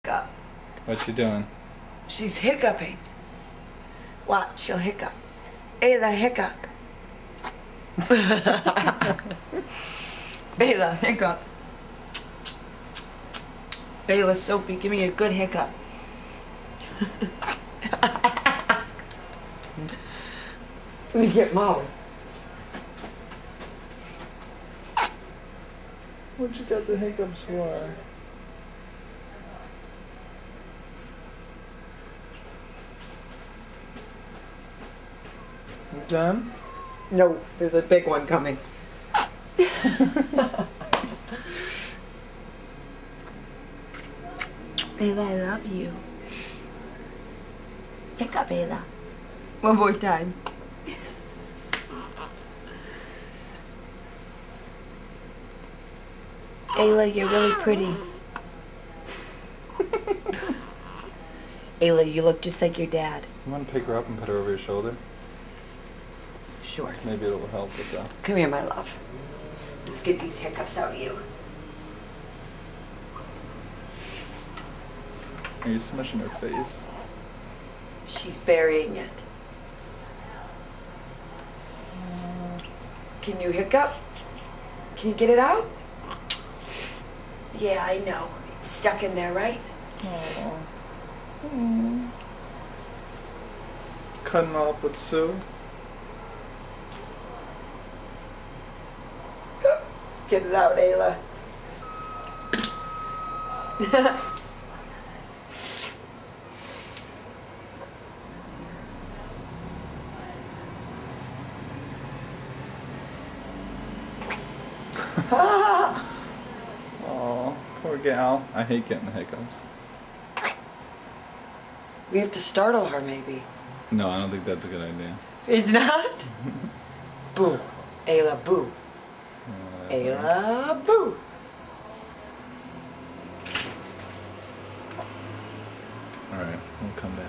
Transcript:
hiccup. What's she doing? She's hiccuping. Watch, she'll hiccup. Ayla, hiccup. Ayla, hiccup. Ayla, Sophie, give me a good hiccup. Let me get Molly. What you got the hiccups for? You done? No, there's a big one coming. Ayla, I love you. Hiccup, Ayla. One more time. Ayla, you're really pretty. Ayla, you look just like your dad. You want to pick her up and put her over your shoulder? Sure. Maybe it'll help with that. Come here, my love. Let's get these hiccups out of you. Are you smushing her face? She's burying it. Can you hiccup? Can you get it out? Yeah, I know. It's stuck in there, right? Cutting up with Sue? Get it out, Ayla. Oh, poor gal. I hate getting the hiccups. We have to startle her, maybe. No, I don't think that's a good idea. It's not? Boo. Ayla, boo. Ayla, boo. Alright, we'll come back.